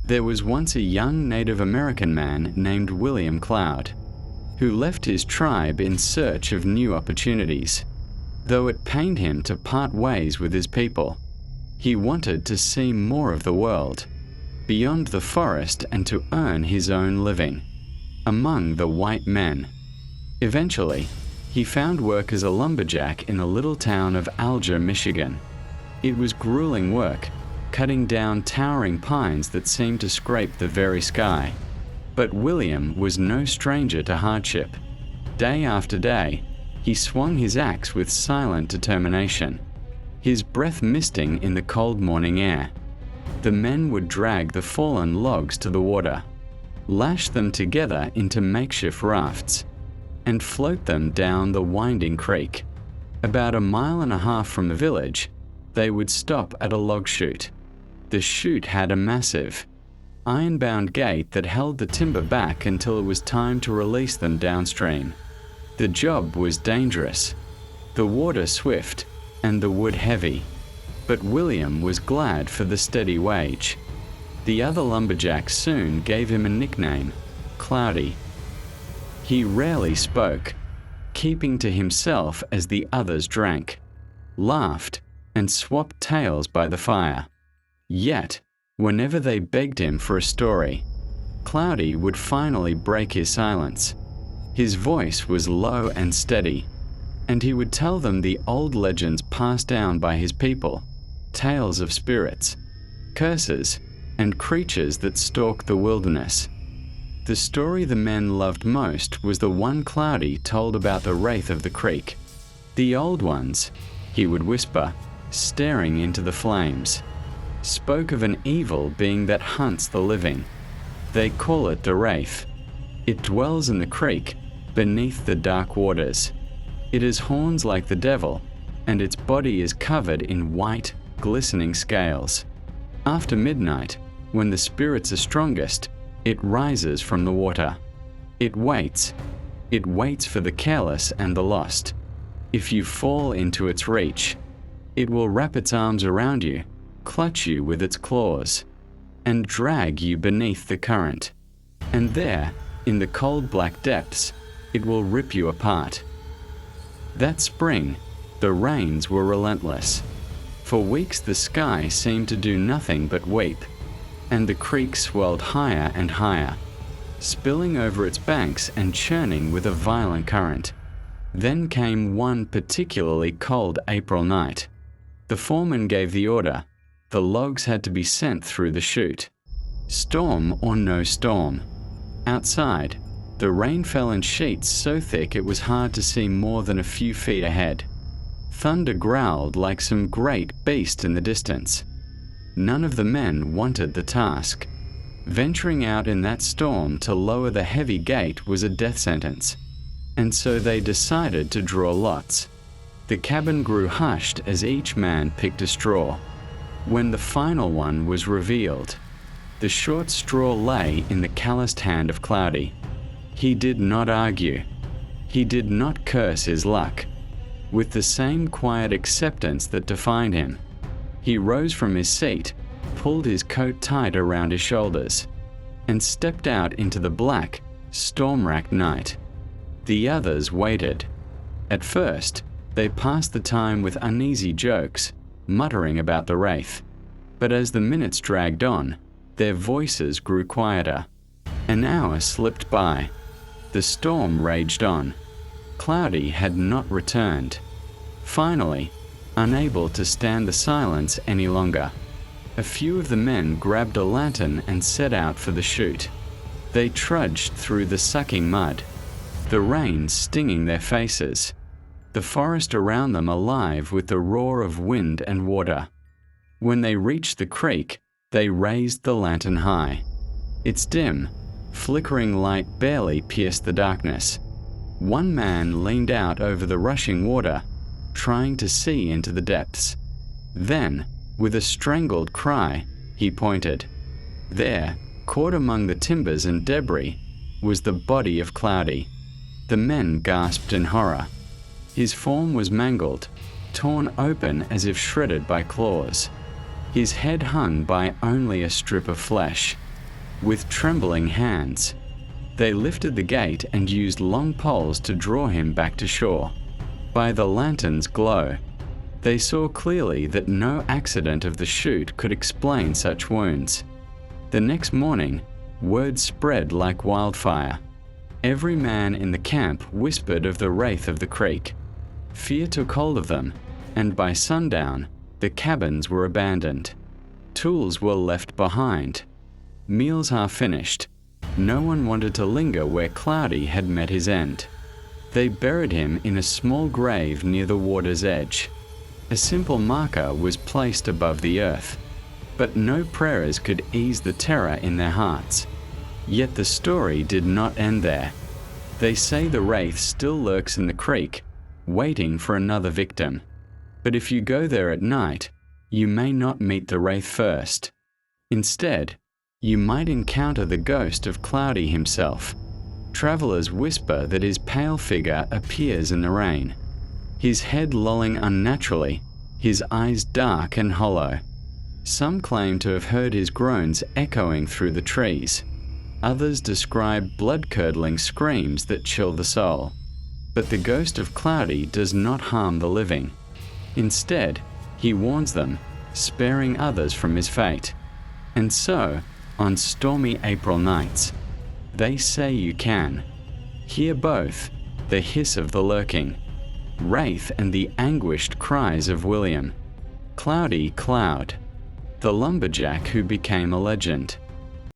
There was once a young Native American man named William Cloud, who left his tribe in search of new opportunities. Though it pained him to part ways with his people, he wanted to see more of the world, beyond the forest, and to earn his own living among the white men. Eventually, he found work as a lumberjack in the little town of Alger, Michigan. It was grueling work, cutting down towering pines that seemed to scrape the very sky. But William was no stranger to hardship. Day after day, he swung his axe with silent determination, his breath misting in the cold morning air. The men would drag the fallen logs to the water, lash them together into makeshift rafts, and float them down the winding creek. About 1.5 miles from the village, they would stop at a log chute. The chute had a massive, iron-bound gate that held the timber back until it was time to release them downstream. The job was dangerous, the water swift, and the wood heavy, but William was glad for the steady wage. The other lumberjacks soon gave him a nickname, Cloudy. He rarely spoke, keeping to himself as the others drank, laughed, and swapped tales by the fire. Yet, whenever they begged him for a story, Cloudy would finally break his silence. His voice was low and steady, and he would tell them the old legends passed down by his people, tales of spirits, curses, and creatures that stalk the wilderness. The story the men loved most was the one Cloudy told about the wraith of the creek. The old ones, he would whisper, staring into the flames, spoke of an evil being that hunts the living. They call it the wraith. It dwells in the creek, beneath the dark waters. It has horns like the devil, and its body is covered in white, glistening scales. After midnight, when the spirits are strongest, it rises from the water. It waits. It waits for the careless and the lost. If you fall into its reach, it will wrap its arms around you, clutch you with its claws, and drag you beneath the current. And there, in the cold black depths, it will rip you apart. That spring, the rains were relentless. For weeks the sky seemed to do nothing but weep, and the creek swelled higher and higher, spilling over its banks and churning with a violent current. Then came one particularly cold April night. The foreman gave the order. The logs had to be sent through the chute. Storm or no storm. Outside, the rain fell in sheets so thick it was hard to see more than a few feet ahead. Thunder growled like some great beast in the distance. None of the men wanted the task. Venturing out in that storm to lower the heavy gate was a death sentence, and so they decided to draw lots. The cabin grew hushed as each man picked a straw. When the final one was revealed, the short straw lay in the calloused hand of Cloudy. He did not argue. He did not curse his luck. With the same quiet acceptance that defined him, he rose from his seat, pulled his coat tight around his shoulders, and stepped out into the black, storm-racked night. The others waited. At first, they passed the time with uneasy jokes, muttering about the wraith. But as the minutes dragged on, their voices grew quieter. An hour slipped by. The storm raged on. Cloudy had not returned. Finally, unable to stand the silence any longer, a few of the men grabbed a lantern and set out for the chute. They trudged through the sucking mud, the rain stinging their faces, the forest around them alive with the roar of wind and water. When they reached the creek, they raised the lantern high. Its dim, flickering light barely pierced the darkness. One man leaned out over the rushing water, trying to see into the depths. Then, with a strangled cry, he pointed. There, caught among the timbers and debris, was the body of Cloudy. The men gasped in horror. His form was mangled, torn open as if shredded by claws. His head hung by only a strip of flesh. with trembling hands. They lifted the gate and used long poles to draw him back to shore. By the lantern's glow, they saw clearly that no accident of the chute could explain such wounds. The next morning, word spread like wildfire. Every man in the camp whispered of the wraith of the creek. Fear took hold of them, and by sundown, the cabins were abandoned. Tools were left behind. Meals half finished. No one wanted to linger where Cloudy had met his end. They buried him in a small grave near the water's edge. A simple marker was placed above the earth, but no prayers could ease the terror in their hearts. Yet the story did not end there. They say the wraith still lurks in the creek, waiting for another victim. But if you go there at night, you may not meet the wraith first. Instead, you might encounter the ghost of Cloudy himself. Travelers whisper that his pale figure appears in the rain, his head lolling unnaturally, his eyes dark and hollow. Some claim to have heard his groans echoing through the trees. Others describe blood-curdling screams that chill the soul. But the ghost of Cloudy does not harm the living. Instead, he warns them, sparing others from his fate. And so, on stormy April nights, they say you can hear both the hiss of the lurking wraith and the anguished cries of William, Cloudy Cloud, the lumberjack who became a legend.